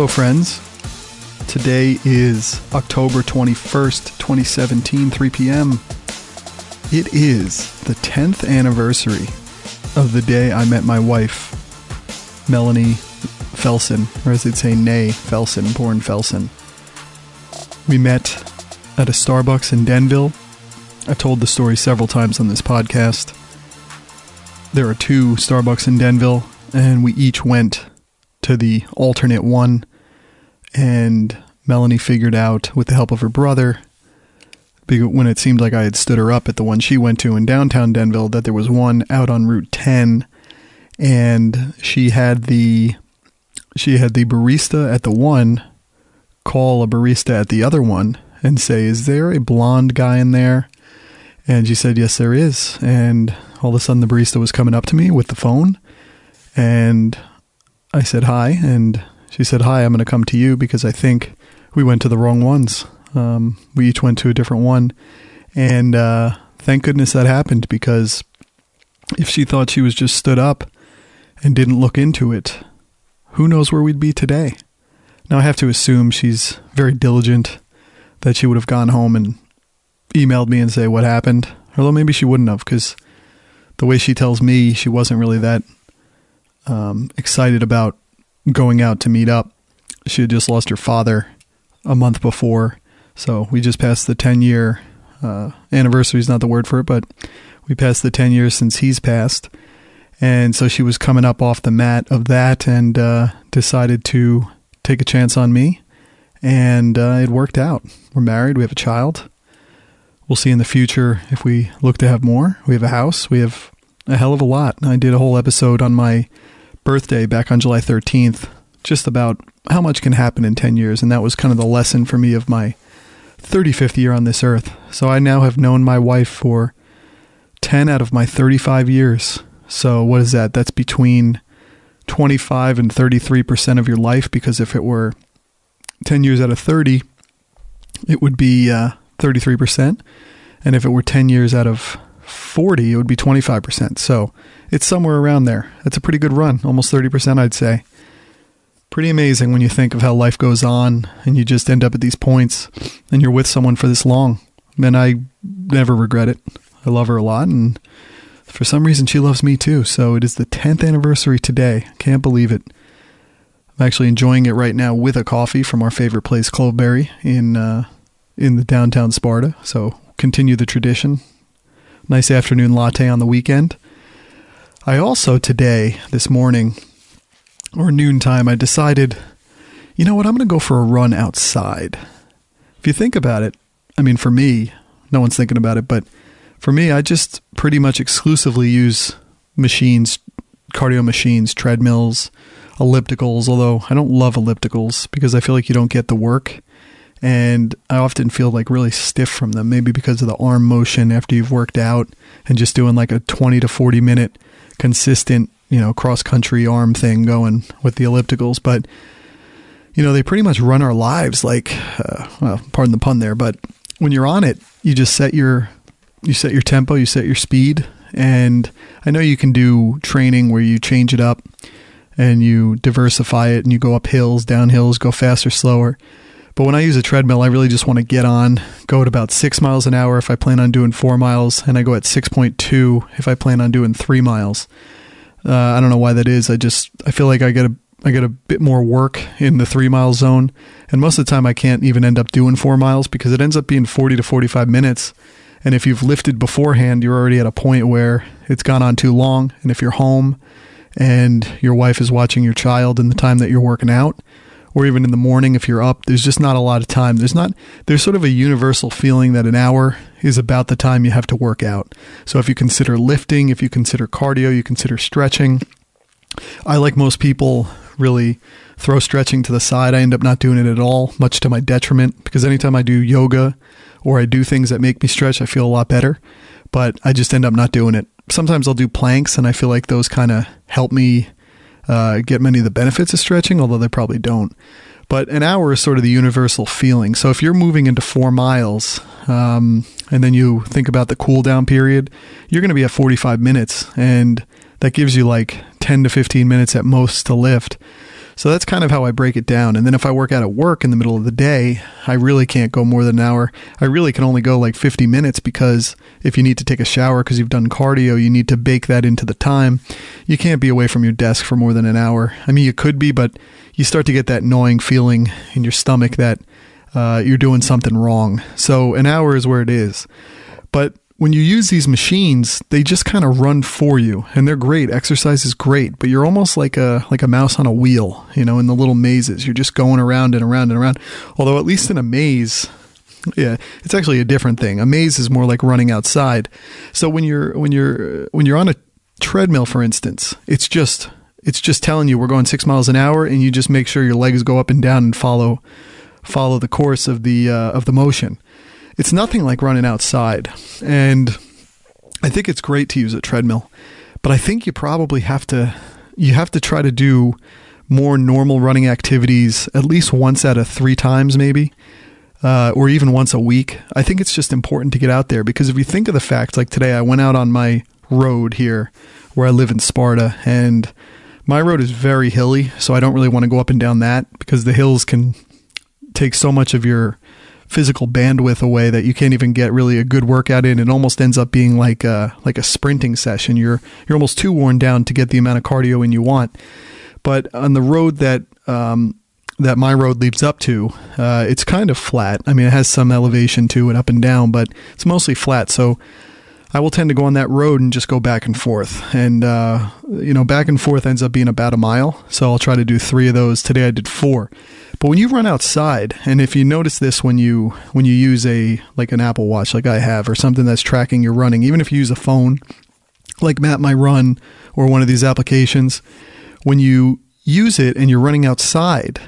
Hello, friends. Today is October 21st, 2017, 3 p.m. It is the 10th anniversary of the day I met my wife, Melanie Felsen, or as they'd say, Nay Felsen, born Felsen. We met at a Starbucks in Denville. I've told the story several times on this podcast. There are two Starbucks in Denville, and we each went to the alternate one, and Melanie figured out, with the help of her brother, when it seemed like I had stood her up at the one she went to in downtown Denville, that there was one out on Route 10, and she had the barista at the one call a barista at the other one and say, "Is there a blonde guy in there?" And she said, "Yes, there is." And all of a sudden the barista was coming up to me with the phone, and I said, "Hi," and she said, "Hi, I'm going to come to you because I think we went to the wrong ones." We each went to a different one, and thank goodness that happened, because if she thought she was just stood up and didn't look into it, who knows where we'd be today. Now, I have to assume she's very diligent, that she would have gone home and emailed me and say what happened, although maybe she wouldn't have, because the way she tells me, she wasn't really that excited about going out to meet up. She had just lost her father a month before, so we just passed the 10-year anniversary is not the word for it, but we passed the 10 years since he's passed, and so she was coming up off the mat of that and decided to take a chance on me, and it worked out. We're married, we have a child. We'll see in the future if we look to have more. We have a house, we have a hell of a lot. I did a whole episode on my birthday back on July 13th, just about how much can happen in 10 years. And that was kind of the lesson for me of my 35th year on this earth. So I now have known my wife for 10 out of my 35 years. So what is that? That's between 25 and 33% of your life, because if it were 10 years out of 30, it would be 33%. And if it were 10 years out of 40, it would be 25%. So it's somewhere around there. That's a pretty good run. Almost 30%, I'd say. Pretty amazing when you think of how life goes on and you just end up at these points and you're with someone for this long. And I never regret it. I love her a lot, and for some reason she loves me too. So it is the 10th anniversary today. Can't believe it. I'm actually enjoying it right now with a coffee from our favorite place, Cloveberry, in the downtown Sparta. So continue the tradition. Nice afternoon latte on the weekend. I also today, this morning, or noontime, I decided, you know what, I'm going to go for a run outside. If you think about it, I mean, for me, no one's thinking about it, but for me, I just pretty much exclusively use machines, cardio machines, treadmills, ellipticals, although I don't love ellipticals because I feel like you don't get the work. And I often feel like really stiff from them, maybe because of the arm motion after you've worked out and just doing like a 20 to 40 minute consistent, cross-country arm thing going with the ellipticals. But, they pretty much run our lives like, pardon the pun there, but when you're on it, you just set your tempo, you set your speed. And I know you can do training where you change it up and you diversify it and you go up hills, down hills, go faster, slower. But when I use a treadmill, I really just want to get on, go at about 6 miles an hour if I plan on doing 4 miles, and I go at 6.2 if I plan on doing 3 miles. I don't know why that is. I feel like I get a bit more work in the 3 mile zone, and most of the time I can't even end up doing 4 miles because it ends up being 40 to 45 minutes. And if you've lifted beforehand, you're already at a point where it's gone on too long. And if you're home and your wife is watching your child in the time that you're working out, or even in the morning if you're up, there's just not a lot of time. There's sort of a universal feeling that an hour is about the time you have to work out. So if you consider lifting, if you consider cardio, you consider stretching. I, like most people, really throw stretching to the side. I end up not doing it at all, much to my detriment, because anytime I do yoga or I do things that make me stretch, I feel a lot better, but I just end up not doing it. Sometimes I'll do planks, and I feel like those kind of help me get many of the benefits of stretching, although they probably don't. But an hour is sort of the universal feeling. So if you're moving into 4 miles, and then you think about the cool down period, you're going to be at 45 minutes, and that gives you like 10 to 15 minutes at most to lift. So that's kind of how I break it down. And then if I work out at work in the middle of the day, I really can't go more than an hour. I really can only go like 50 minutes because if you need to take a shower because you've done cardio, you need to bake that into the time. You can't be away from your desk for more than an hour. I mean, you could be, but you start to get that gnawing feeling in your stomach that you're doing something wrong. So an hour is where it is. But when you use these machines, they just kind of run for you, and they're great. Exercise is great, but you're almost like a mouse on a wheel, in the little mazes. You're just going around and around and around. Although at least in a maze, yeah, it's actually a different thing. A maze is more like running outside. So when you're on a treadmill, for instance, it's just telling you we're going 6 miles an hour, and you just make sure your legs go up and down and follow the course of the motion. It's nothing like running outside, and I think it's great to use a treadmill, but I think you probably have to try to do more normal running activities at least once out of 3 times maybe, or even once a week. I think it's just important to get out there, because if you think of the fact, like today I went out on my road here where I live in Sparta, and my road is very hilly, so I don't really want to go up and down that because the hills can take so much of your physical bandwidth away that you can't even get really a good workout in. It almost ends up being like a sprinting session. You're almost too worn down to get the amount of cardio in you want. But on the road that my road leads up to, it's kind of flat. I mean, it has some elevation to it up and down, but it's mostly flat. So I will tend to go on that road and just go back and forth. And, back and forth ends up being about a mile. So I'll try to do 3 of those. Today I did 4. But when you run outside, and if you notice this when you use an Apple Watch like I have, or something that's tracking your running, even if you use a phone like Map My Run or one of these applications, when you use it and you're running outside,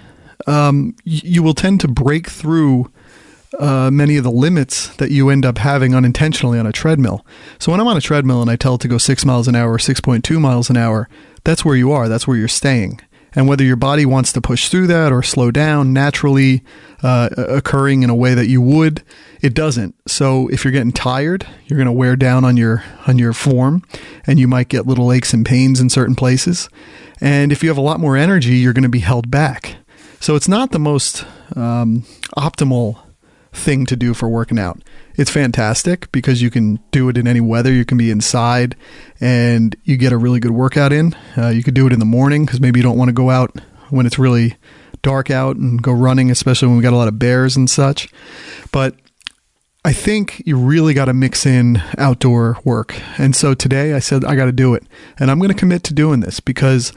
you will tend to break through many of the limits that you end up having unintentionally on a treadmill. So when I'm on a treadmill and I tell it to go 6 miles an hour or 6.2 miles an hour, that's where you are. That's where you're staying. And whether your body wants to push through that or slow down naturally occurring in a way that you would, it doesn't. So if you're getting tired, you're going to wear down on your form, and you might get little aches and pains in certain places. And if you have a lot more energy, you're going to be held back. So it's not the most optimal thing to do for working out. It's fantastic because you can do it in any weather. You can be inside and you get a really good workout in. You could do it in the morning because maybe you don't want to go out when it's really dark out and go running, especially when we got a lot of bears and such. But I think you really got to mix in outdoor work. And so today I said, I got to do it. And I'm going to commit to doing this because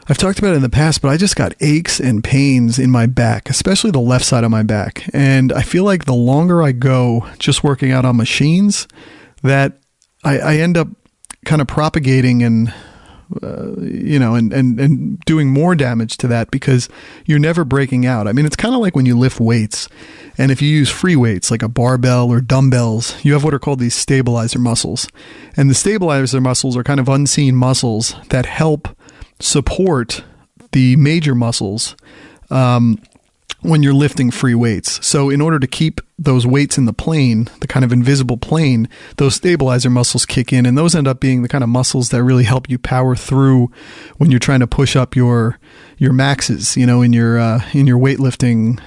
I've talked about it in the past, but I just got aches and pains in my back, especially the left side of my back. And I feel like the longer I go just working out on machines, that I end up kind of propagating and doing more damage to that because you're never breaking out. I mean, it's kind of like when you lift weights, and if you use free weights like a barbell or dumbbells, you have what are called these stabilizer muscles. And the stabilizer muscles are kind of unseen muscles that help support the major muscles when you're lifting free weights. So in order to keep those weights in the plane, the kind of invisible plane, those stabilizer muscles kick in, and those end up being the kind of muscles that really help you power through when you're trying to push up your maxes, in your weightlifting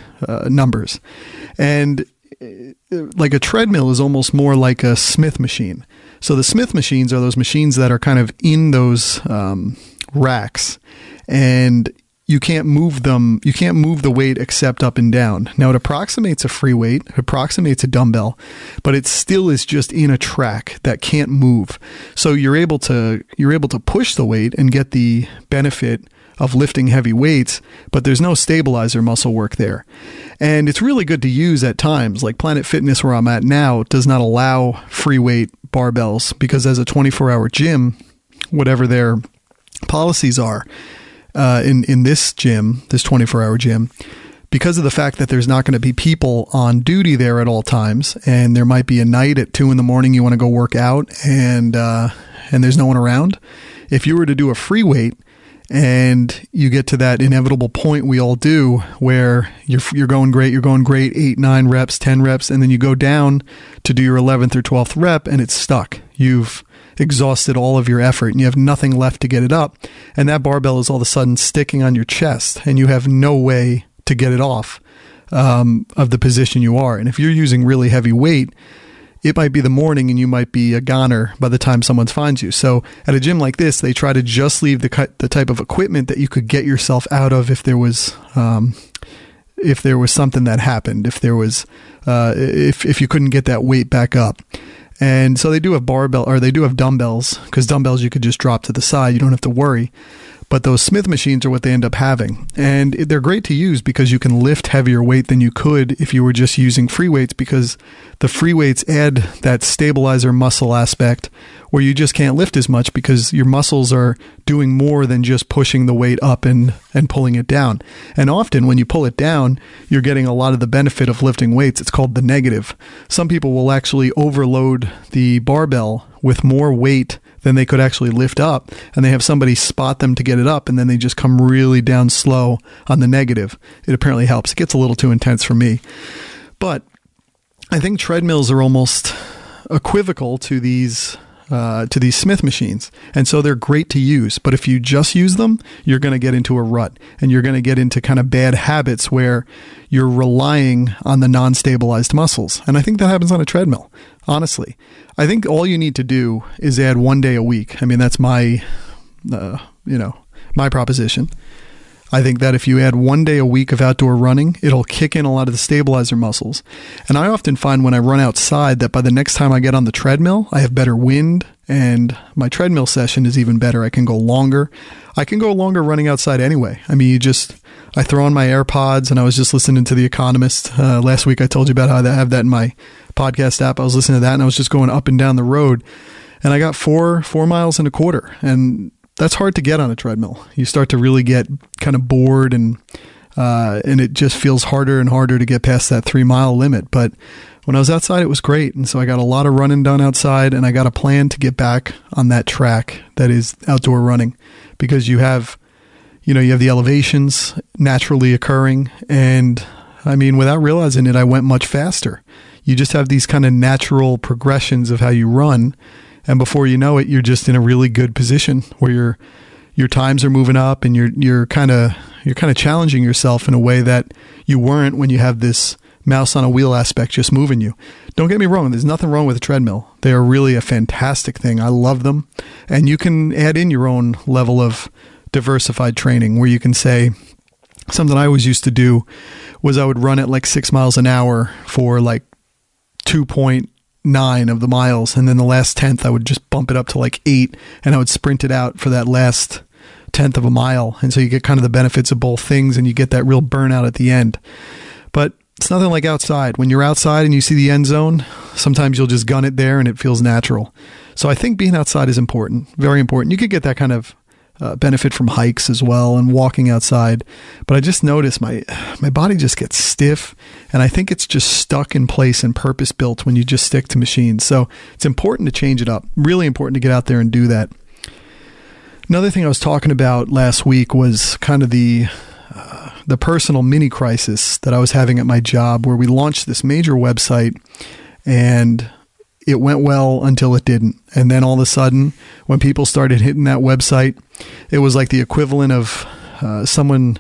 numbers. And like a treadmill is almost more like a Smith machine. So the Smith machines are those machines that are kind of in those racks, and you can't move them. You can't move the weight except up and down. Now it approximates a free weight, it approximates a dumbbell, but it still is just in a track that can't move. So you're able to push the weight and get the benefit of lifting heavy weights, but there's no stabilizer muscle work there. And it's really good to use at times. Like Planet Fitness, where I'm at now, does not allow free weight barbells because as a 24-hour gym, whatever their policies are in this gym, this 24-hour gym, because of the fact that there's not going to be people on duty there at all times, and there might be a night at 2 a.m. you want to go work out, and there's no one around. If you were to do a free weight, and you get to that inevitable point we all do where you're going great, 8, 9 reps, 10 reps, and then you go down to do your 11th or 12th rep and it's stuck. exhausted all of your effort and you have nothing left to get it up. And that barbell is all of a sudden sticking on your chest and you have no way to get it off of the position you are. And if you're using really heavy weight, it might be the morning and you might be a goner by the time someone finds you. So at a gym like this, they try to just leave the type of equipment that you could get yourself out of if there was something that happened, if you couldn't get that weight back up. And so they do have dumbbells, because dumbbells you could just drop to the side. You don't have to worry. But those Smith machines are what they end up having. And they're great to use because you can lift heavier weight than you could if you were just using free weights, because the free weights add that stabilizer muscle aspect where you just can't lift as much because your muscles are doing more than just pushing the weight up and pulling it down. And often when you pull it down, you're getting a lot of the benefit of lifting weights. It's called the negative. Some people will actually overload the barbell with more weight than they could actually lift up, and they have somebody spot them to get it up, and then they just come really down slow on the negative. It apparently helps. It gets a little too intense for me. But I think treadmills are almost equivocal to these Smith machines. And so they're great to use. But if you just use them, you're going to get into a rut and you're going to get into kind of bad habits where you're relying on the non-stabilized muscles. And I think that happens on a treadmill, honestly. I think all you need to do is add 1 day a week. I mean, that's my proposition. I think that if you add 1 day a week of outdoor running, it'll kick in a lot of the stabilizer muscles. And I often find when I run outside that by the next time I get on the treadmill, I have better wind and my treadmill session is even better. I can go longer. I can go longer running outside anyway. I mean, I throw on my AirPods, and I was just listening to The Economist. Last week I told you about how I have that in my podcast app. I was listening to that and I was just going up and down the road, and I got 4 miles and a quarter. And that's hard to get on a treadmill. You start to really get kind of bored, and it just feels harder and harder to get past that 3 mile limit. But when I was outside, it was great. And so I got a lot of running done outside, and I got a plan to get back on that track that is outdoor running, because you have the elevations naturally occurring. And I mean, without realizing it, I went much faster. You just have these kind of natural progressions of how you run. And before you know it, you're just in a really good position where your times are moving up, and you're kind of challenging yourself in a way that you weren't when you have this mouse on a wheel aspect just moving you. Don't get me wrong, there's nothing wrong with a treadmill. They are really a fantastic thing. I love them. And you can add in your own level of diversified training where you can say, something I always used to do was I would run at like 6 miles an hour for like 2.9 of the miles, and then the last 10th I would just bump it up to like 8, and I would sprint it out for that last 10th of a mile. And so you get kind of the benefits of both things, and you get that real burnout at the end. But it's nothing like outside. When you're outside and you see the end zone, sometimes you'll just gun it there and it feels natural. So I think being outside is important, very important. You could get that kind of benefit from hikes as well and walking outside. But I just noticed my body just gets stiff, and I think it's just stuck in place and purpose built when you just stick to machines. So it's important to change it up. Really important to get out there and do that. Another thing I was talking about last week was kind of the personal mini crisis that I was having at my job, where we launched this major website and it went well until it didn't. And then all of a sudden, when people started hitting that website, it was like the equivalent of someone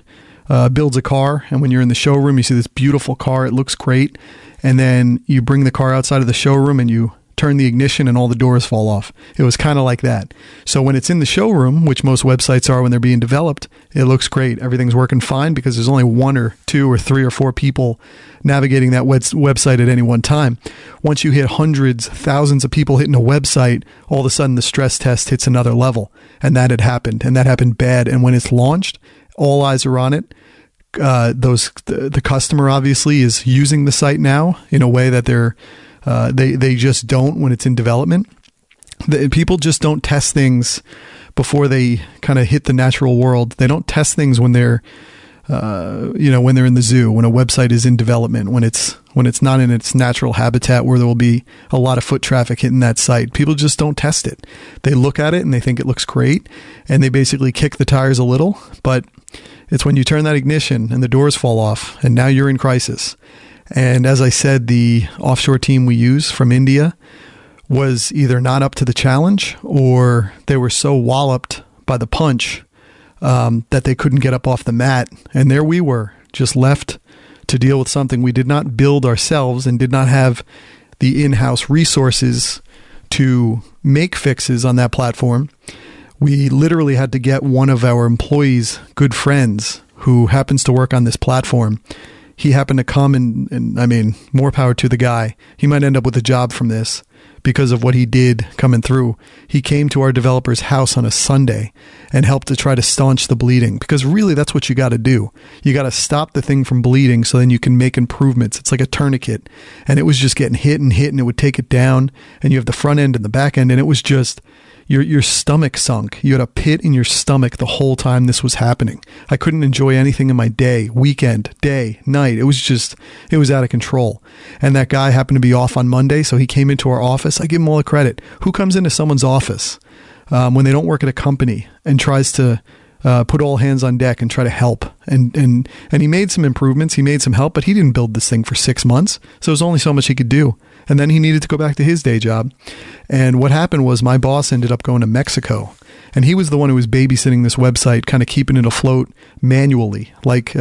builds a car, and when you're in the showroom, you see this beautiful car, it looks great, and then you bring the car outside of the showroom and you turn the ignition and all the doors fall off. It was kind of like that. So when it's in the showroom, which most websites are when they're being developed, it looks great. Everything's working fine because there's only 1 or 2 or 3 or 4 people navigating that website at any one time. Once you hit hundreds, thousands of people hitting a website, all of a sudden the stress test hits another level. And that had happened, and that happened bad. And when it's launched, all eyes are on it. The customer obviously is using the site now in a way that they just don't when it's in development. People just don't test things before they kind of hit the natural world. They don't test things when they're when they're in the zoo, when a website is in development, when it's not in its natural habitat where there will be a lot of foot traffic hitting that site. People just don't test it. They look at it and they think it looks great, and they basically kick the tires a little, but it's when you turn that ignition and the doors fall off and now you're in crisis. And as I said, the offshore team we use from India, was either not up to the challenge, or they were so walloped by the punch that they couldn't get up off the mat. And there we were, just left to deal with something we did not build ourselves and did not have the in-house resources to make fixes on that platform. We literally had to get one of our employees' good friends who happens to work on this platform. He happened to come and I mean, more power to the guy. He might end up with a job from this because of what he did coming through. He came to our developer's house on a Sunday and helped to try to staunch the bleeding, because really that's what you got to do. You got to stop the thing from bleeding so then you can make improvements. It's like a tourniquet, and it was just getting hit and hit, and it would take it down, and you have the front end and the back end, and it was just your stomach sunk. You had a pit in your stomach the whole time this was happening. I couldn't enjoy anything in my day, weekend, day, night. It was out of control. And that guy happened to be off on Monday, so he came into our office. I give him all the credit. Who comes into someone's office when they don't work at a company and tries to put all hands on deck and try to help? And he made some improvements. He made some help, but he didn't build this thing for 6 months. So there's only so much he could do. And then he needed to go back to his day job. And what happened was my boss ended up going to Mexico. And he was the one who was babysitting this website, kind of keeping it afloat manually, like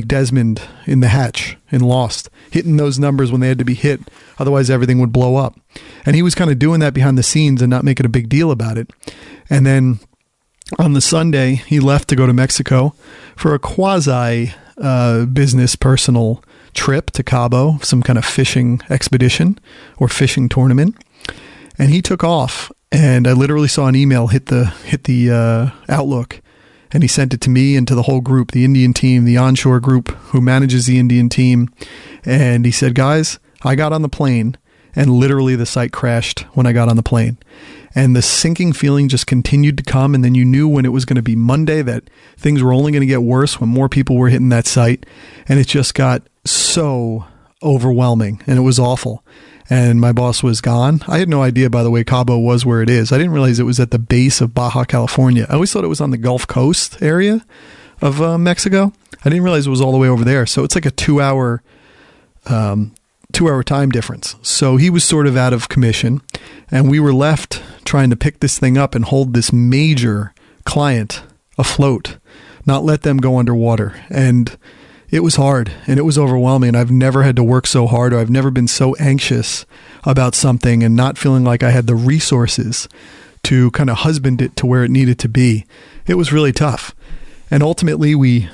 Desmond in The Hatch in Lost, hitting those numbers when they had to be hit. Otherwise, everything would blow up. And he was kind of doing that behind the scenes and not making a big deal about it. And then on the Sunday, he left to go to Mexico for a quasi business personal trip to Cabo, some kind of fishing expedition or fishing tournament. And he took off, and I literally saw an email hit the Outlook, and he sent it to me and to the whole group, the Indian team, the onshore group who manages the Indian team. And he said, guys, I got on the plane, and literally the site crashed when I got on the plane. And the sinking feeling just continued to come. And then you knew when it was going to be Monday that things were only going to get worse when more people were hitting that site. And it just got so overwhelming, and it was awful. And my boss was gone. I had no idea, by the way, Cabo was where it is. I didn't realize it was at the base of Baja California. I always thought it was on the Gulf Coast area of Mexico. I didn't realize it was all the way over there. So it's like a 2-hour time difference. So he was sort of out of commission, and we were left trying to pick this thing up and hold this major client afloat, not let them go underwater. And it was hard, and it was overwhelming. And I've never had to work so hard, or I've never been so anxious about something and not feeling like I had the resources to kind of husband it to where it needed to be. It was really tough. And ultimately we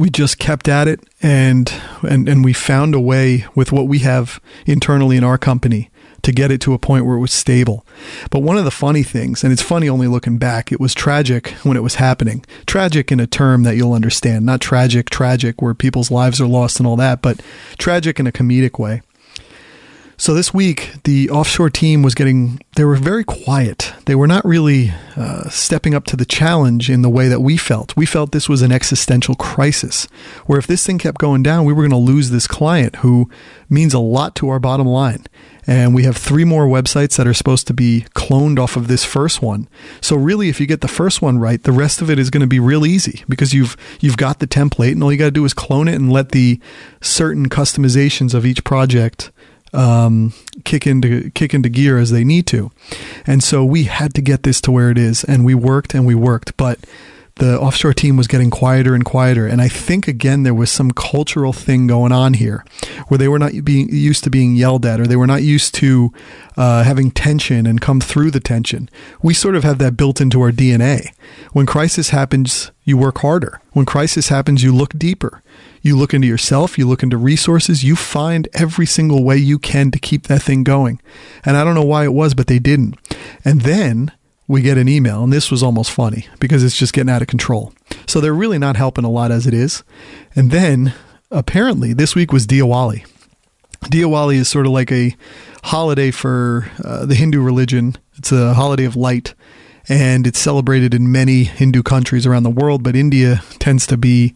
just kept at it, and we found a way with what we have internally in our company to get it to a point where it was stable. But one of the funny things, and it's funny only looking back, it was tragic when it was happening. Tragic in a term that you'll understand, not tragic where people's lives are lost and all that, but tragic in a comedic way. So this week, the offshore team they were very quiet. They were not really stepping up to the challenge in the way that we felt. We felt this was an existential crisis, where if this thing kept going down, we were going to lose this client who means a lot to our bottom line. And we have 3 more websites that are supposed to be cloned off of this first one. So really, if you get the first one right, the rest of it is going to be real easy, because you've got the template, and all you got to do is clone it and let the certain customizations of each project kick into gear as they need to. And so we had to get this to where it is, and we worked, but the offshore team was getting quieter and quieter. And I think, again, there was some cultural thing going on here where they were not being used to being yelled at, or they were not used to having tension and come through the tension. We sort of have that built into our DNA. When crisis happens, you work harder. When crisis happens, you look deeper. You look into yourself, you look into resources, you find every single way you can to keep that thing going. And I don't know why it was, but they didn't. And then we get an email, and this was almost funny because it's just getting out of control. So they're really not helping a lot as it is. And then apparently this week was Diwali. Diwali is sort of like a holiday for the Hindu religion. It's a holiday of light, and it's celebrated in many Hindu countries around the world, but India tends to be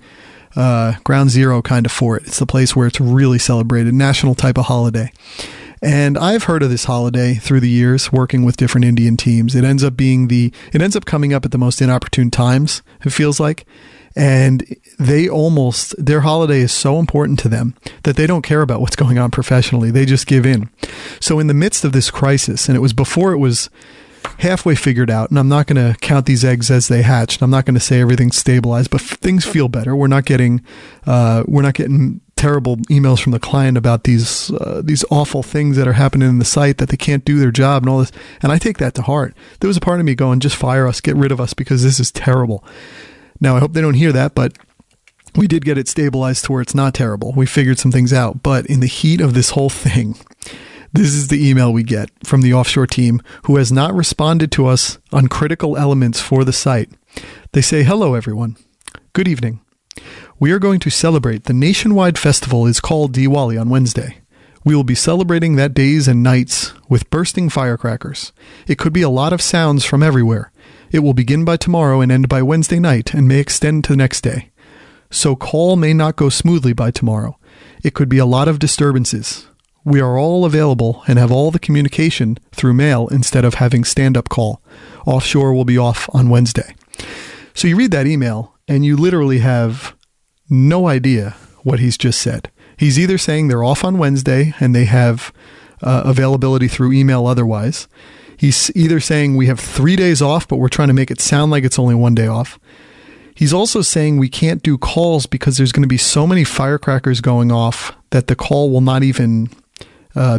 ground zero kind of for it. It's the place where it's really celebrated, national type of holiday. And I've heard of this holiday through the years, working with different Indian teams. It ends up coming up at the most inopportune times, it feels like. And their holiday is so important to them that they don't care about what's going on professionally. They just give in. So in the midst of this crisis, and it was before it was halfway figured out, and I'm not going to count these eggs as they hatched. I'm not going to say everything's stabilized, but things feel better. We're not getting terrible emails from the client about these awful things that are happening in the site, that they can't do their job and all this. And I take that to heart. There was a part of me going, just fire us, get rid of us, because this is terrible. Now, I hope they don't hear that, but we did get it stabilized to where it's not terrible. We figured some things out. But in the heat of this whole thing, this is the email we get from the offshore team, who has not responded to us on critical elements for the site. They say, "Hello, everyone. Good evening. We are going to celebrate the nationwide festival is called Diwali on Wednesday. We will be celebrating that days and nights with bursting firecrackers. It could be a lot of sounds from everywhere. It will begin by tomorrow and end by Wednesday night and may extend to the next day. So call may not go smoothly by tomorrow. It could be a lot of disturbances. We are all available and have all the communication through mail instead of having stand-up call. Offshore will be off on Wednesday." So you read that email and you literally have no idea what he's just said. He's either saying they're off on Wednesday and they have availability through email otherwise. He's either saying we have 3 days off, but we're trying to make it sound like it's only 1 day off. He's also saying we can't do calls because there's going to be so many firecrackers going off that the call will not even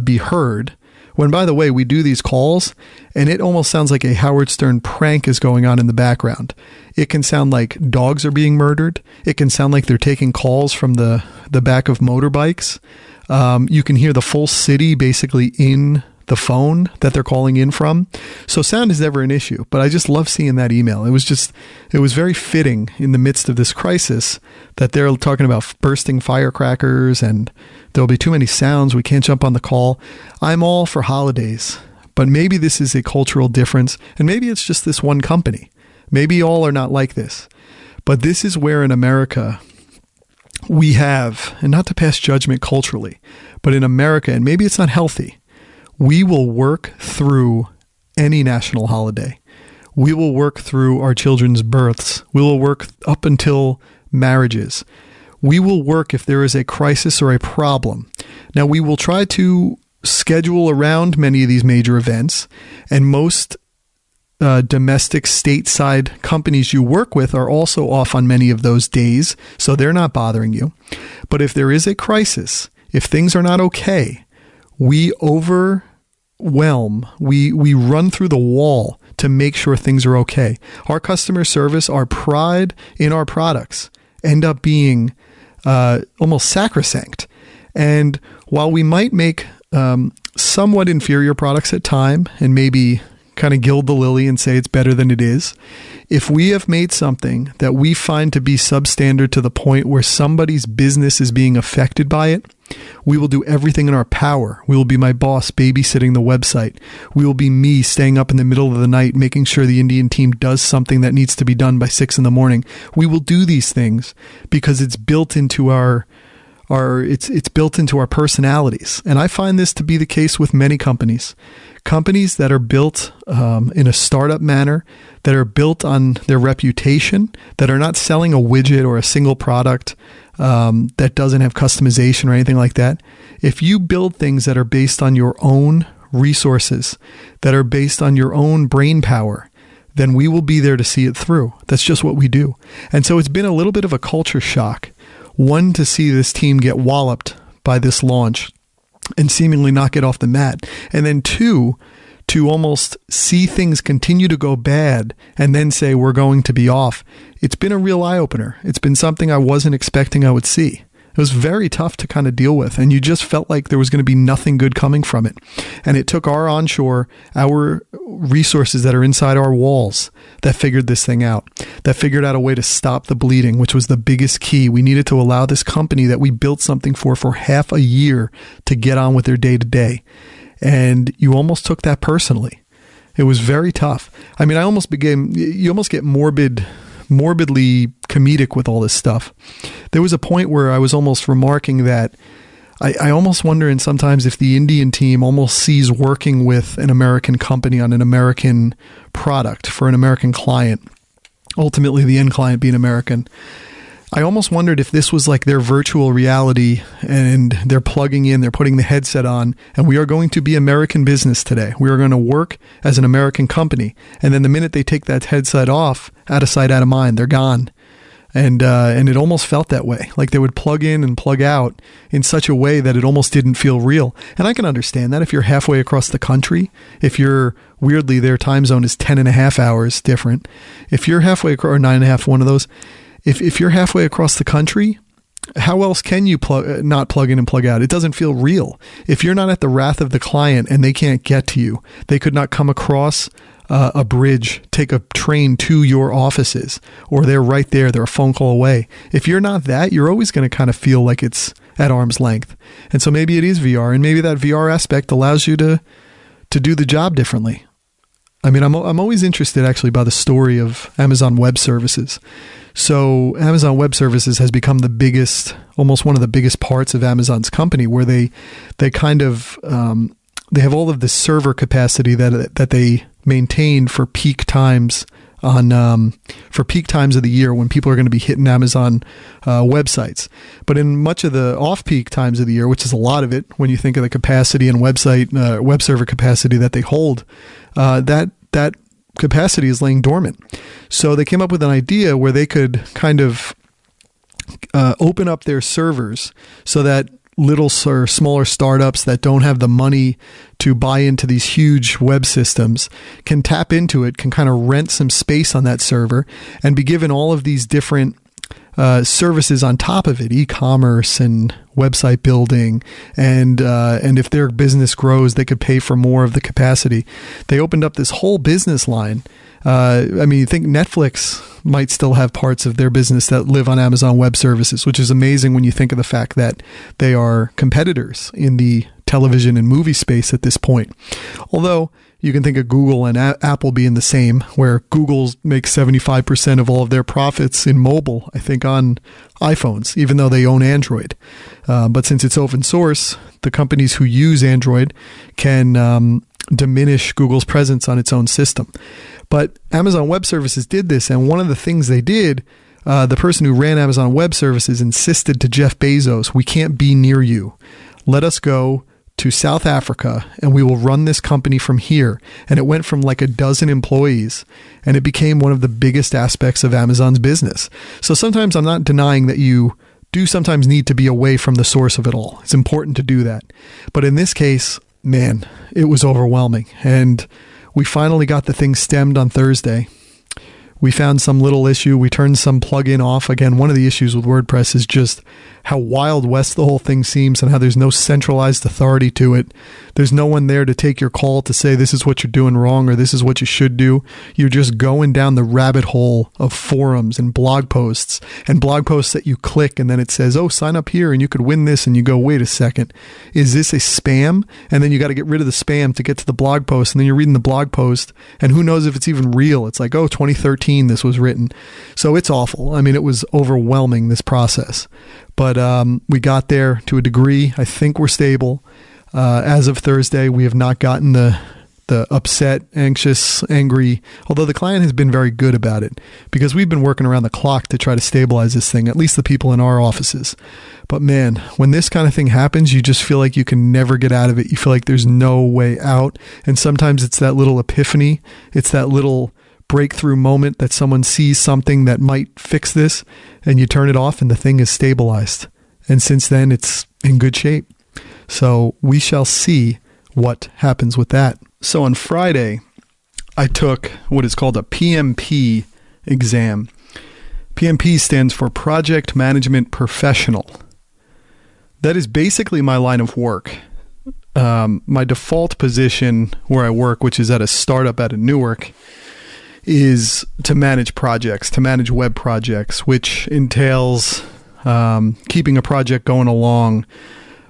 be heard. When, by the way, we do these calls and it almost sounds like a Howard Stern prank is going on in the background. It can sound like dogs are being murdered. It can sound like they're taking calls from the back of motorbikes. You can hear the full city basically in the phone that they're calling in from. So sound is never an issue, but I just love seeing that email. It was very fitting in the midst of this crisis that they're talking about bursting firecrackers and there'll be too many sounds. We can't jump on the call. I'm all for holidays, but maybe this is a cultural difference and maybe it's just this one company. Maybe all are not like this, but this is where in America we have, and not to pass judgment culturally, but in America, and maybe it's not healthy, we will work through any national holiday. We will work through our children's births. We will work up until marriages. We will work if there is a crisis or a problem. Now, we will try to schedule around many of these major events, and most domestic stateside companies you work with are also off on many of those days, so they're not bothering you. But if there is a crisis, if things are not okay, we overwhelm, we run through the wall to make sure things are okay. Our customer service, our pride in our products end up being almost sacrosanct. And while we might make somewhat inferior products at time and maybe kind of gild the lily and say it's better than it is, if we have made something that we find to be substandard to the point where somebody's business is being affected by it, we will do everything in our power. We will be my boss babysitting the website. We will be me staying up in the middle of the night making sure the Indian team does something that needs to be done by 6 a.m. We will do these things because it's built into our it's built into our personalities. And I find this to be the case with many companies. Companies that are built in a startup manner, that are built on their reputation, that are not selling a widget or a single product that doesn't have customization or anything like that. If you build things that are based on your own resources, that are based on your own brain power, then we will be there to see it through. That's just what we do. And so it's been a little bit of a culture shock. One, to see this team get walloped by this launch and seemingly not get off the mat. And then two, to almost see things continue to go bad and then say we're going to be off. It's been a real eye-opener. It's been something I wasn't expecting I would see. It was very tough to kind of deal with, and you just felt like there was going to be nothing good coming from it. And it took our onshore, our resources that are inside our walls that figured this thing out, that figured out a way to stop the bleeding, which was the biggest key. We needed to allow this company that we built something for half a year to get on with their day-to-day. And you almost took that personally. It was very tough. I mean, you almost get morbidly comedic with all this stuff. There was a point where I was almost remarking that I almost wonder sometimes if the Indian team almost sees working with an American company on an American product for an American client, ultimately the end client being American, I almost wondered if this was like their virtual reality and they're plugging in, they're putting the headset on, and we are going to be American business today. We are going to work as an American company. And then the minute they take that headset off, out of sight, out of mind, they're gone. And it almost felt that way. Like they would plug in and plug out in such a way that it almost didn't feel real. And I can understand that if you're halfway across the country, if you're weirdly, their time zone is 10 and a half hours different. If you're halfway across, or 9.5, one of those, if you're halfway across the country, how else can you not plug in and plug out? It doesn't feel real. If you're not at the wrath of the client and they can't get to you, they could not come across a bridge, take a train to your offices, or they're right there, they're a phone call away. If you're not that, you're always going to kind of feel like it's at arm's length. And so maybe it is VR, and maybe that VR aspect allows you to do the job differently. I mean, I'm always interested actually by the story of Amazon Web Services. So Amazon Web Services has become the biggest, almost one of the biggest parts of Amazon's company, where they kind of they have all of the server capacity that they maintain for peak times for peak times of the year when people are going to be hitting Amazon websites. But in much of the off-peak times of the year, which is a lot of it, when you think of the capacity and web server capacity that they hold, that capacity is laying dormant. So they came up with an idea where they could kind of open up their servers so that little or smaller startups that don't have the money to buy into these huge web systems can tap into it, can kind of rent some space on that server and be given all of these different services on top of it, e-commerce and website building, and if their business grows, they could pay for more of the capacity. They opened up this whole business line. I mean, you think Netflix might still have parts of their business that live on Amazon Web Services, which is amazing when you think of the fact that they are competitors in the television and movie space at this point. Although you can think of Google and Apple being the same, where Google makes 75% of all of their profits in mobile, I think, on iPhones, even though they own Android. But since it's open source, the companies who use Android can diminish Google's presence on its own system. But Amazon Web Services did this, and one of the things they did, the person who ran Amazon Web Services insisted to Jeff Bezos, "We can't be near you. Let us go to South Africa and we will run this company from here." And it went from like a dozen employees and it became one of the biggest aspects of Amazon's business. So sometimes I'm not denying that you do sometimes need to be away from the source of it all. It's important to do that. But in this case, man, it was overwhelming. And we finally got the thing stemmed on Thursday. We found some little issue. We turned some plugin off. Again, one of the issues with WordPress is just how Wild West the whole thing seems and how there's no centralized authority to it. There's no one there to take your call to say this is what you're doing wrong or this is what you should do. You're just going down the rabbit hole of forums and blog posts that you click and then it says, oh, sign up here and you could win this. And you go, wait a second, is this a spam? And then you got to get rid of the spam to get to the blog post. And then you're reading the blog post and who knows if it's even real. It's like, oh, 2013, this was written. So it's awful. I mean, it was overwhelming, this process. But we got there to a degree. I think we're stable. As of Thursday, we have not gotten the upset, anxious, angry, although the client has been very good about it because we've been working around the clock to try to stabilize this thing, at least the people in our offices. But man, when this kind of thing happens, you just feel like you can never get out of it. You feel like there's no way out. And sometimes it's that little epiphany. It's that little breakthrough moment that someone sees something that might fix this and you turn it off and the thing is stabilized. And since then, it's in good shape. So we shall see what happens with that. So on Friday, I took what is called a PMP exam. PMP stands for Project Management Professional. That is basically my line of work. My default position where I work, which is at a startup out of Newark, is to manage projects, to manage web projects, which entails keeping a project going along,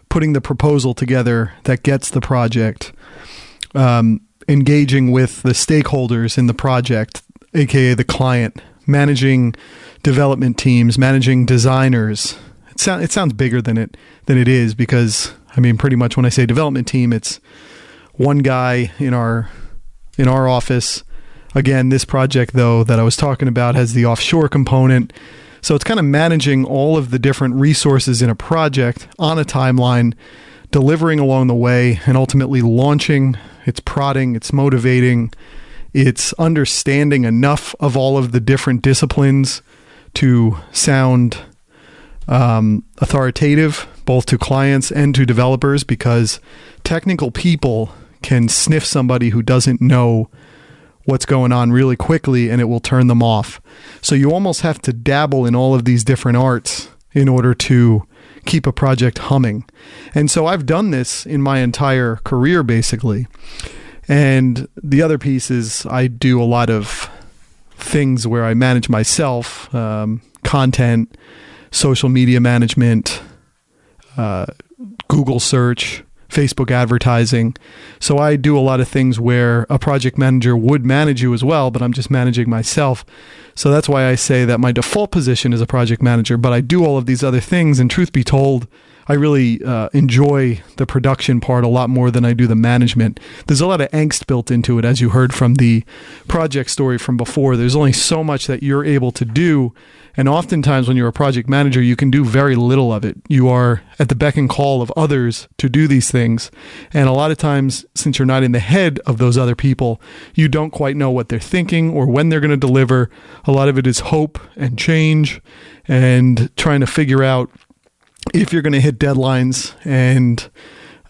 putting the proposal together that gets the project, engaging with the stakeholders in the project, aka the client, managing development teams, managing designers. It sounds bigger than it is because, I mean, pretty much when I say development team, it's one guy in our office. Again, this project, though, that I was talking about has the offshore component. So it's kind of managing all of the different resources in a project on a timeline, delivering along the way, and ultimately launching. It's prodding, it's motivating, it's understanding enough of all of the different disciplines to sound authoritative, both to clients and to developers, because technical people can sniff somebody who doesn't know what's going on really quickly, and it will turn them off. So you almost have to dabble in all of these different arts in order to keep a project humming. And so I've done this in my entire career, basically. And the other piece is I do a lot of things where I manage myself, content, social media management, Google search, Facebook advertising. So I do a lot of things where a project manager would manage you as well, but I'm just managing myself. So that's why I say that my default position is a project manager, but I do all of these other things. And truth be told, I really enjoy the production part a lot more than I do the management. There's a lot of angst built into it, as you heard from the project story from before. There's only so much that you're able to do. And oftentimes when you're a project manager, you can do very little of it. You are at the beck and call of others to do these things. And a lot of times, since you're not in the head of those other people, you don't quite know what they're thinking or when they're going to deliver. A lot of it is hope and change and trying to figure out if you're going to hit deadlines, and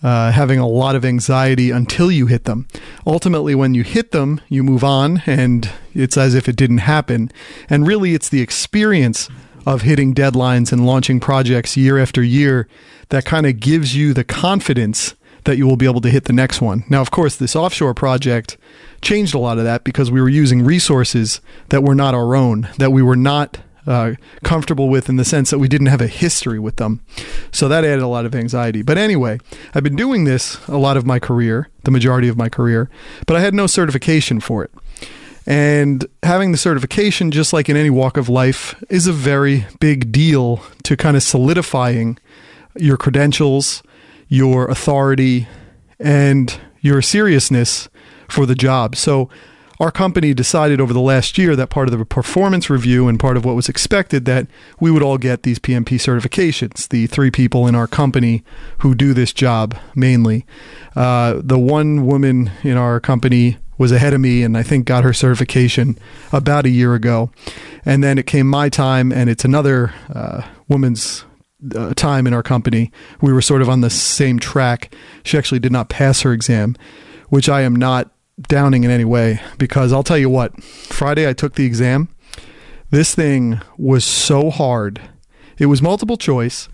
having a lot of anxiety until you hit them. Ultimately, when you hit them, you move on, and it's as if it didn't happen. And really, it's the experience of hitting deadlines and launching projects year after year that kind of gives you the confidence that you will be able to hit the next one. Now, of course, this offshore project changed a lot of that because we were using resources that were not our own, that we were not comfortable with, in the sense that we didn't have a history with them. So that added a lot of anxiety. But anyway, I've been doing this a lot of my career, the majority of my career, but I had no certification for it. And having the certification, just like in any walk of life, is a very big deal to kind of solidifying your credentials, your authority, and your seriousness for the job. So our company decided over the last year that part of the performance review and part of what was expected, that we would all get these PMP certifications, the 3 people in our company who do this job mainly. The one woman in our company was ahead of me and I think got her certification about a year ago. And then it came my time, and it's another woman's time in our company. We were sort of on the same track. She actually did not pass her exam, which I am not downing in any way, because I'll tell you what, Friday I took the exam. This thing was so hard. It was multiple choice,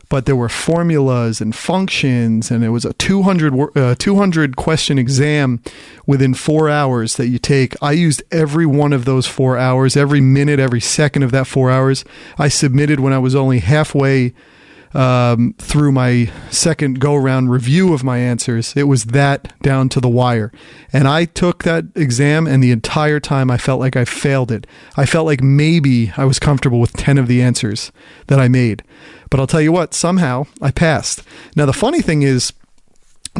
but there were formulas and functions, and it was a 200 question exam within 4 hours that you take. I used every one of those 4 hours, every minute, every second of that 4 hours. I submitted when I was only halfway through my second go-around review of my answers. It was that down to the wire. And I took that exam, and the entire time I felt like I failed it. I felt like maybe I was comfortable with 10 of the answers that I made. But I'll tell you what, somehow I passed. Now, the funny thing is,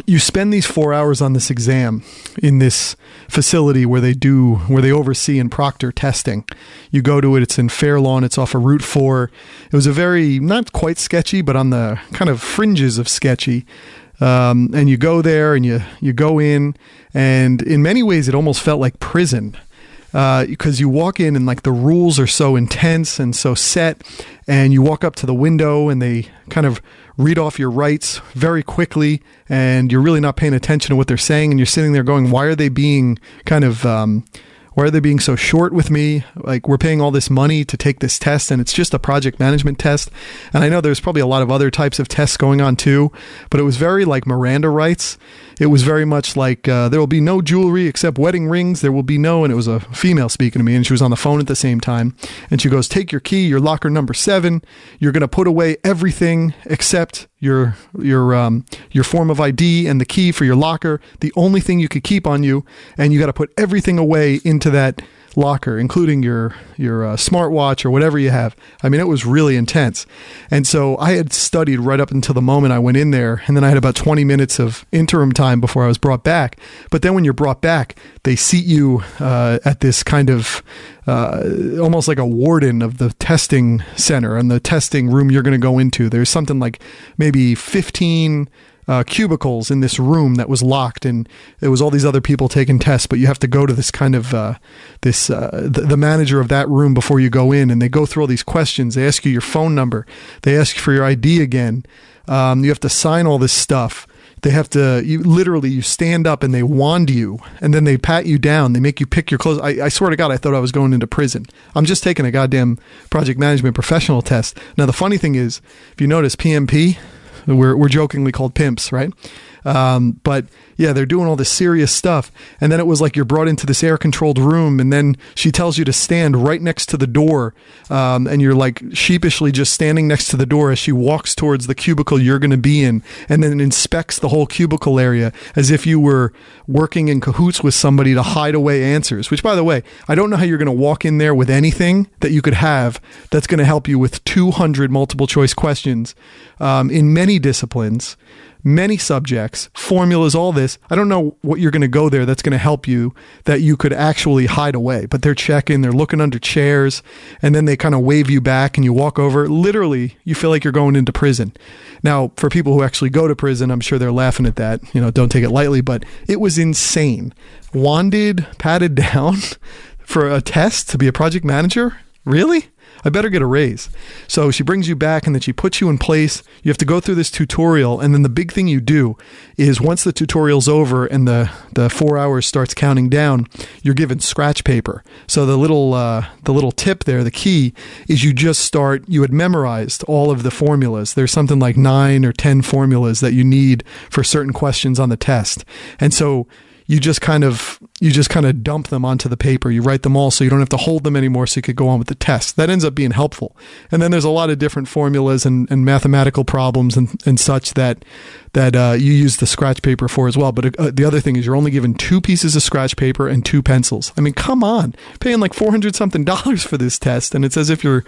you spend these 4 hours on this exam in this facility where they oversee and proctor testing. You go to it, it's in Fair Lawn, it's off of Route 4. It was a very, not quite sketchy, but on the kind of fringes of sketchy. And you go there and you go in, and in many ways it almost felt like prison. Because you walk in and like the rules are so intense and so set, and you walk up to the window and they kind of read off your rights very quickly, and you're really not paying attention to what they're saying, and you're sitting there going, why are they being so short with me? Like, we're paying all this money to take this test, and it's just a project management test. And I know there's probably a lot of other types of tests going on too, but it was very like Miranda rights. It was very much like, there will be no jewelry except wedding rings. There will be no, and it was a female speaking to me, and she was on the phone at the same time. And she goes, take your key, your locker number 7. You're going to put away everything except your form of ID and the key for your locker. The only thing you could keep on you, and you got to put everything away into that locker, including your smartwatch or whatever you have. I mean, it was really intense. And so I had studied right up until the moment I went in there, and then I had about 20 minutes of interim time before I was brought back. But then when you're brought back, they seat you at this kind of almost like a warden of the testing center and the testing room you're going to go into. There's something like maybe 15 cubicles in this room that was locked, and there was all these other people taking tests, but you have to go to this kind of the manager of that room before you go in, and they go through all these questions. They ask you your phone number. They ask you for your ID again. You have to sign all this stuff. They have to, you stand up and they wand you, and then they pat you down. They make you pick your clothes. I swear to God, I thought I was going into prison. I'm just taking a goddamn project management professional test. Now, the funny thing is, if you notice, PMP, we're jokingly called pimps, right? But yeah, they're doing all this serious stuff. And then it was like you're brought into this air-controlled room, and then she tells you to stand right next to the door. And you're like sheepishly just standing next to the door as she walks towards the cubicle you're going to be in, and then inspects the whole cubicle area as if you were working in cahoots with somebody to hide away answers. Which, by the way, I don't know how you're going to walk in there with anything that you could have that's going to help you with 200 multiple choice questions in many disciplines, many subjects, formulas, all this. I don't know what you're going to go there that's going to help you that you could actually hide away. But they're checking, they're looking under chairs, and then they kind of wave you back and you walk over. Literally, you feel like you're going into prison. Now, for people who actually go to prison, I'm sure they're laughing at that. You know, don't take it lightly, but it was insane. Wanded, patted down for a test to be a project manager? Really? I better get a raise. So she brings you back, and then she puts you in place. You have to go through this tutorial, and then the big thing you do is once the tutorial's over and the 4 hours starts counting down, you're given scratch paper. So the little tip there, the key, is you had memorized all of the formulas. There's something like 9 or 10 formulas that you need for certain questions on the test. And so you just kind of dump them onto the paper. You write them all so you don't have to hold them anymore, so you could go on with the test. That ends up being helpful. And then there's a lot of different formulas and mathematical problems and such that you use the scratch paper for as well. But the other thing is you're only given 2 pieces of scratch paper and 2 pencils. I mean, come on, paying like $400 something for this test, and it's as if you're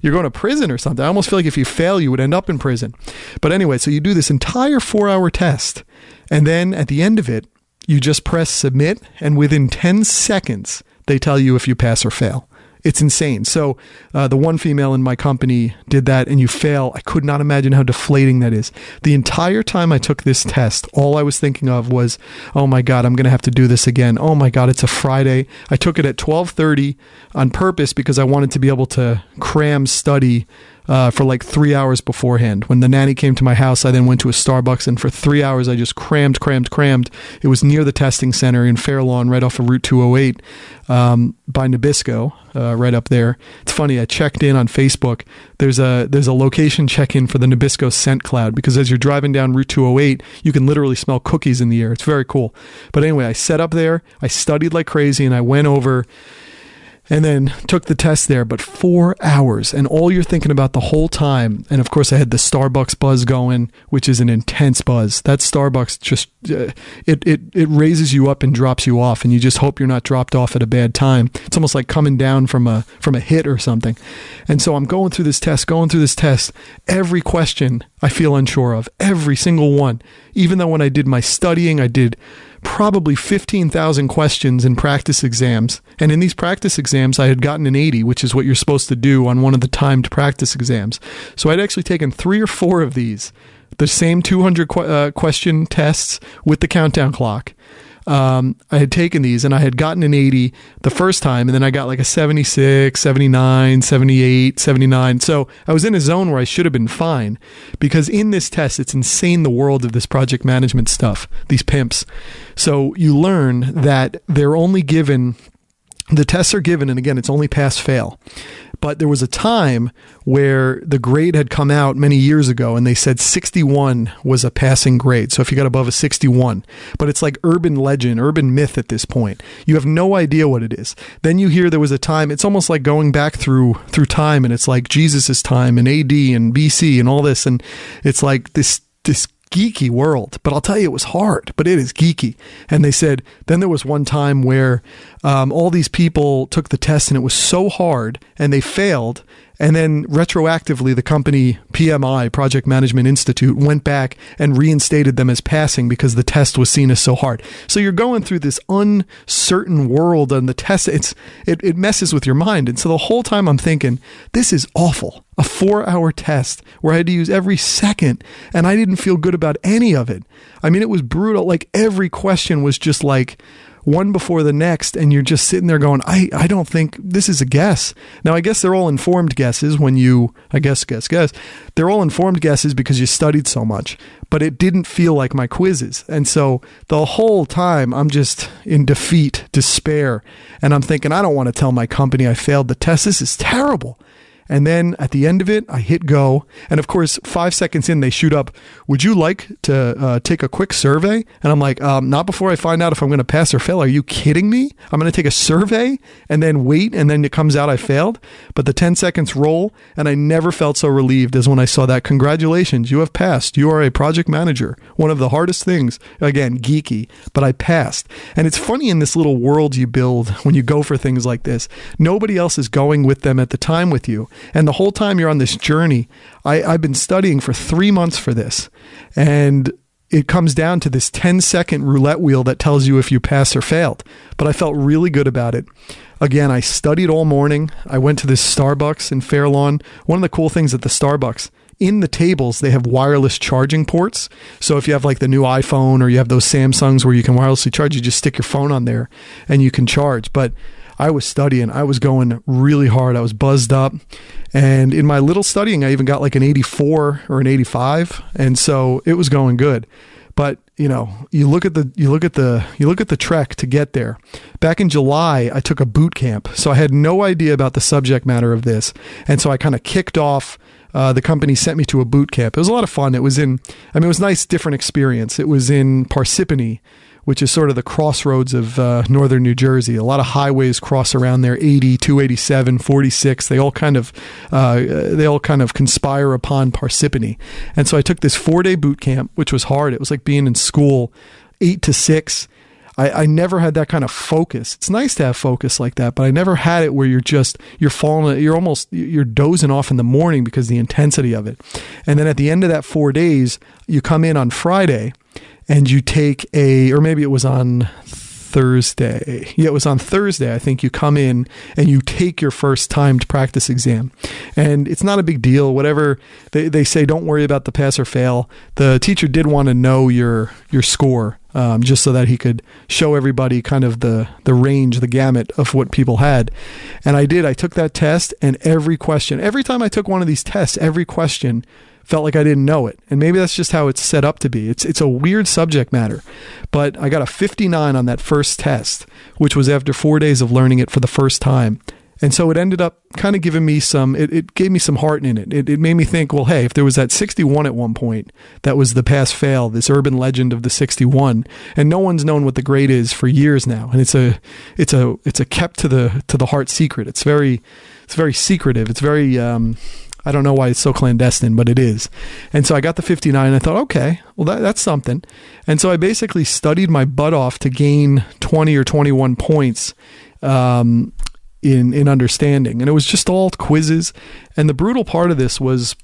going to prison or something. I almost feel like if you fail, you would end up in prison. But anyway, so you do this entire 4-hour test, and then at the end of it, you just press submit, and within 10 seconds, they tell you if you pass or fail. It's insane. So the one female in my company did that, and you fail. I could not imagine how deflating that is. The entire time I took this test, all I was thinking of was, oh my God, I'm going to have to do this again. Oh my God, it's a Friday. I took it at 12:30 on purpose because I wanted to be able to cram study for like 3 hours beforehand. When the nanny came to my house, I then went to a Starbucks, and for 3 hours I just crammed. It was near the testing center in Fair Lawn, right off of Route 208 by Nabisco, right up there. It's funny, I checked in on Facebook. There's a location check-in for the Nabisco scent cloud, because as you're driving down Route 208, you can literally smell cookies in the air. It's very cool. But anyway, I set up there, I studied like crazy, and I went over and then took the test there. But 4 hours, and all you're thinking about the whole time, and of course I had the Starbucks buzz going, which is an intense buzz. That Starbucks just it raises you up and drops you off, and you just hope you're not dropped off at a bad time. It's almost like coming down from a hit or something. And so I'm going through this test. Every question I feel unsure of, every single one. Even though when I did my studying, I did probably 15,000 questions in practice exams. And in these practice exams, I had gotten an 80, which is what you're supposed to do on one of the timed practice exams. So I'd actually taken 3 or 4 of these, the same 200 question tests with the countdown clock. I had taken these, and I had gotten an 80 the first time, and then I got like a 76, 79, 78, 79. So I was in a zone where I should have been fine, because in this test, it's insane, the world of this project management stuff, these pimps. So you learn that they're only given, the tests are given, and again, it's only pass fail. But there was a time where the grade had come out many years ago, and they said 61 was a passing grade. So if you got above a 61, but it's like urban legend, urban myth at this point. You have no idea what it is. Then you hear there was a time, it's almost like going back through time, and it's like Jesus's time and AD and BC and all this. And it's like this geeky world, but I'll tell you, it was hard, but it is geeky. And they said, then there was one time where all these people took the test and it was so hard and they failed. And then retroactively, the company PMI, Project Management Institute, went back and reinstated them as passing because the test was seen as so hard. So you're going through this uncertain world on the test. It messes with your mind. And so the whole time I'm thinking, this is awful. A 4-hour test where I had to use every second and I didn't feel good about any of it. I mean, it was brutal. Like every question was just like one before the next, and you're just sitting there going, I don't think this is a guess. Now, I guess they're all informed guesses when you, guess. They're all informed guesses because you studied so much, but it didn't feel like my quizzes. And so the whole time I'm just in defeat, despair, and I'm thinking, I don't want to tell my company I failed the test. This is terrible. And then at the end of it, I hit go. And of course, 5 seconds in, they shoot up, would you like to take a quick survey? And I'm like, not before I find out if I'm going to pass or fail. Are you kidding me? I'm going to take a survey and then wait, and then it comes out I failed. But the 10 seconds roll, and I never felt so relieved as when I saw that. Congratulations, you have passed. You are a project manager. One of the hardest things, again, geeky, but I passed. And it's funny in this little world you build when you go for things like this. Nobody else is going with them at the time with you. And the whole time you're on this journey, I've been studying for 3 months for this. And it comes down to this 10-second roulette wheel that tells you if you pass or failed. But I felt really good about it. Again, I studied all morning. I went to this Starbucks in Fair Lawn. One of the cool things at the Starbucks, in the tables, they have wireless charging ports. So if you have like the new iPhone or you have those Samsungs where you can wirelessly charge, you just stick your phone on there and you can charge. But I was studying. I was going really hard. I was buzzed up. And in my little studying, I even got like an 84 or an 85. And so it was going good. But, you look at the trek to get there. Back in July, I took a boot camp. So I had no idea about the subject matter of this. And so I kind of kicked off. The company sent me to a boot camp. It was a lot of fun. It was it was a nice, different experience. It was in Parsippany, which is sort of the crossroads of northern New Jersey. A lot of highways cross around there, 80, 287, 46. They all kind of conspire upon Parsippany. And so I took this 4-day boot camp, which was hard. It was like being in school 8 to 6. I never had that kind of focus. It's nice to have focus like that, but I never had it where you're dozing off in the morning because of the intensity of it. And then at the end of that 4 days, you come in on Friday and you take or maybe it was on Thursday. Yeah, it was on Thursday. I think you come in and you take your first timed practice exam. And it's not a big deal. Whatever they say, don't worry about the pass or fail. The teacher did want to know your score, just so that he could show everybody kind of the range, the gamut of what people had. And I did. I took that test, and every time I took one of these tests, every question felt like I didn't know it. And maybe that's just how it's set up to be. It's a weird subject matter. But I got a 59 on that first test, which was after 4 days of learning it for the first time. And so it ended up kind of giving me it gave me some heart in it. It made me think, well, hey, if there was that 61 at one point, that was the pass-fail, this urban legend of the 61, and no one's known what the grade is for years now. And it's a kept to the heart secret. It's very secretive. It's very, I don't know why it's so clandestine, but it is. And so I got the 59 and I thought, okay, well, that's something. And so I basically studied my butt off to gain 20 or 21 points, in understanding. And it was just all quizzes. And the brutal part of this was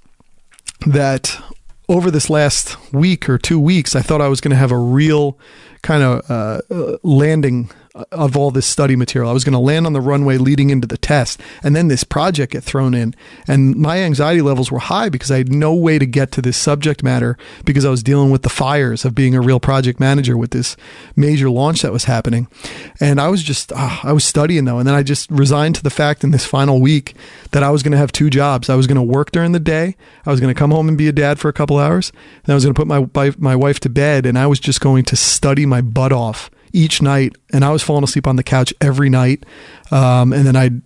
that over this last week or 2 weeks, I thought I was going to have a real kind of landing of all this study material. I was going to land on the runway leading into the test, and then this project get thrown in. And my anxiety levels were high because I had no way to get to this subject matter because I was dealing with the fires of being a real project manager with this major launch that was happening. And I was studying though. And then I just resigned to the fact in this final week that I was going to have 2 jobs. I was going to work during the day. I was going to come home and be a dad for a couple hours. And I was going to put my wife to bed, and I was just going to study my butt off each night. And I was falling asleep on the couch every night. And then I'd,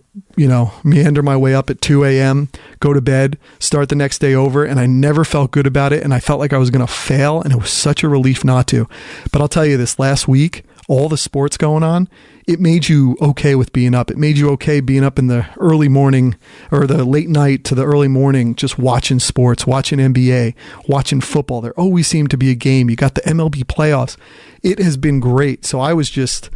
meander my way up at 2 a.m., go to bed, start the next day over. And I never felt good about it. And I felt like I was going to fail. And it was such a relief not to. But I'll tell you, this last week, all the sports going on, it made you okay with being up. It made you okay being up in the early morning or the late night to the early morning, just watching sports, watching NBA, watching football. There always seemed to be a game. You got the MLB playoffs. It has been great. So I was just...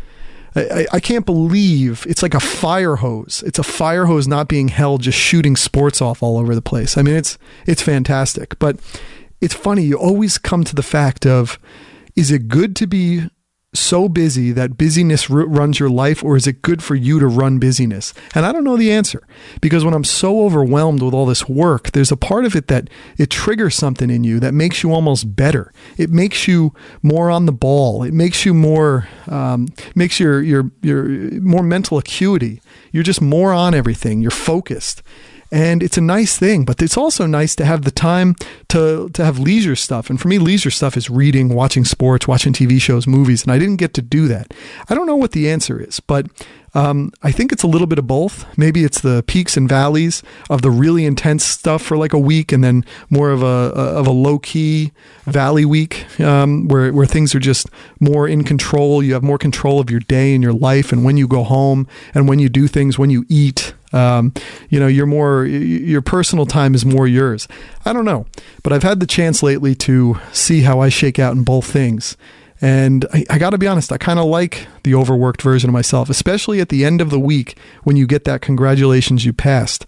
I can't believe it's like a fire hose. It's a fire hose not being held, just shooting sports off all over the place. I mean, it's fantastic. But it's funny, you always come to the fact of, is it good to be so busy that busyness runs your life, or is it good for you to run busyness? And I don't know the answer, because when I'm so overwhelmed with all this work, there's a part of it that it triggers something in you that makes you almost better. It makes you more on the ball. It makes you more, makes your more mental acuity. You're just more on everything. You're focused. And it's a nice thing, but it's also nice to have the time to have leisure stuff. And for me, leisure stuff is reading, watching sports, watching TV shows, movies. And I didn't get to do that. I don't know what the answer is, but I think it's a little bit of both. Maybe it's the peaks and valleys of the really intense stuff for like a week, and then more of a low key valley week, where things are just more in control. You have more control of your day and your life, and when you go home, and when you do things, when you eat. Your personal time is more yours. I don't know, but I've had the chance lately to see how I shake out in both things. And I got to be honest, I kind of like the overworked version of myself, especially at the end of the week when you get that congratulations, you passed.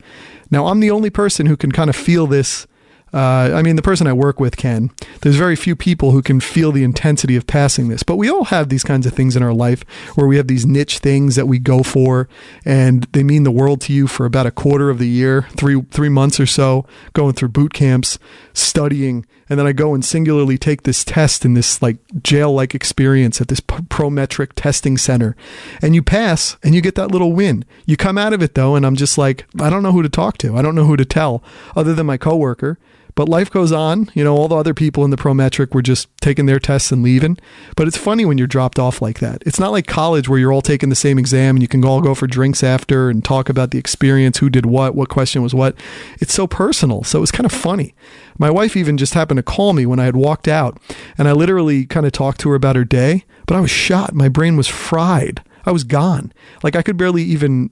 Now, I'm the only person who can kind of feel this. The person I work with can. There's very few people who can feel the intensity of passing this, but we all have these kinds of things in our life where we have these niche things that we go for, and they mean the world to you for about a quarter of the year, three months or so, going through boot camps, studying, and then I go and singularly take this test in this like jail-like experience at this Prometric testing center, and you pass, and you get that little win. You come out of it though, and I'm just like, I don't know who to talk to. I don't know who to tell other than my coworker. But life goes on. All the other people in the Prometric were just taking their tests and leaving. But it's funny when you're dropped off like that. It's not like college where you're all taking the same exam and you can all go for drinks after and talk about the experience, who did what question was what. It's so personal. So it was kind of funny. My wife even just happened to call me when I had walked out, and I literally kind of talked to her about her day, but I was shot. My brain was fried. I was gone. Like I could barely even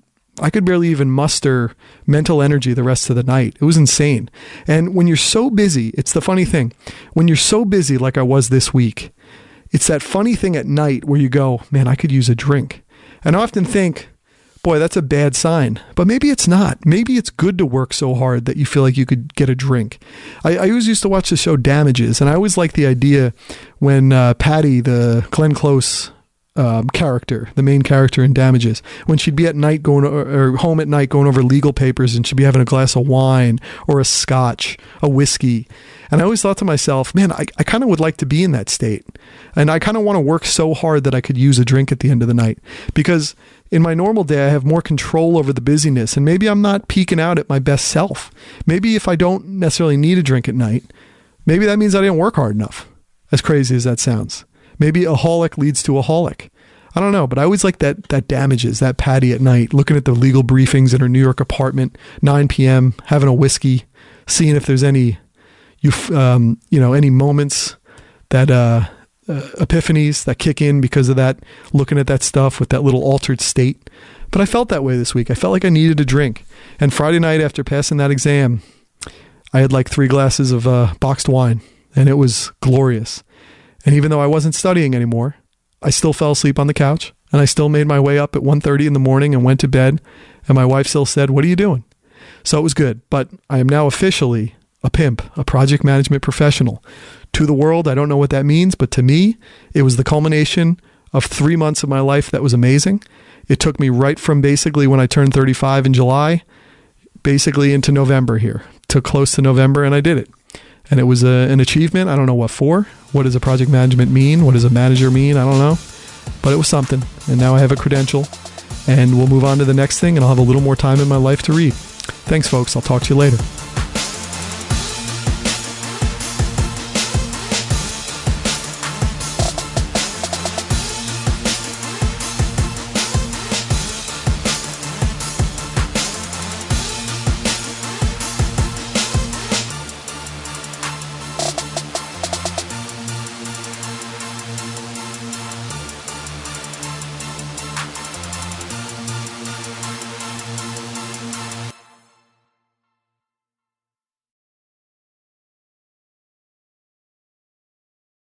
muster mental energy the rest of the night. It was insane. And when you're so busy, it's the funny thing. When you're so busy like I was this week, it's that funny thing at night where you go, man, I could use a drink. And I often think, boy, that's a bad sign. But maybe it's not. Maybe it's good to work so hard that you feel like you could get a drink. I always used to watch the show Damages, and I always liked the idea when Patty, the Glenn Close character, the main character in Damages, when she'd be at night or home at night going over legal papers, and she'd be having a glass of wine or a scotch, a whiskey. And I always thought to myself, man, I kind of would like to be in that state. And I kind of want to work so hard that I could use a drink at the end of the night, because in my normal day, I have more control over the busyness, and maybe I'm not peaking out at my best self. Maybe if I don't necessarily need a drink at night, maybe that means I didn't work hard enough, as crazy as that sounds. Maybe a holic leads to a holic. I don't know, but I always like that Damages, that Patty at night, looking at the legal briefings in her New York apartment, 9 p.m., having a whiskey, seeing if there's any moments that epiphanies that kick in because of that, looking at that stuff with that little altered state. But I felt that way this week. I felt like I needed a drink. And Friday night after passing that exam, I had like 3 glasses of boxed wine, and it was glorious. And even though I wasn't studying anymore, I still fell asleep on the couch, and I still made my way up at 1:30 in the morning and went to bed. And my wife still said, "What are you doing?" So it was good. But I am now officially a pimp, a project management professional. To the world, I don't know what that means, but to me, it was the culmination of 3 months of my life that was amazing. It took me right from basically when I turned 35 in July, basically into November here. Took close to November, and I did it. And it was an achievement. I don't know what for. What does a project management mean? What does a manager mean? I don't know. But it was something. And now I have a credential. And we'll move on to the next thing, and I'll have a little more time in my life to read. Thanks, folks. I'll talk to you later.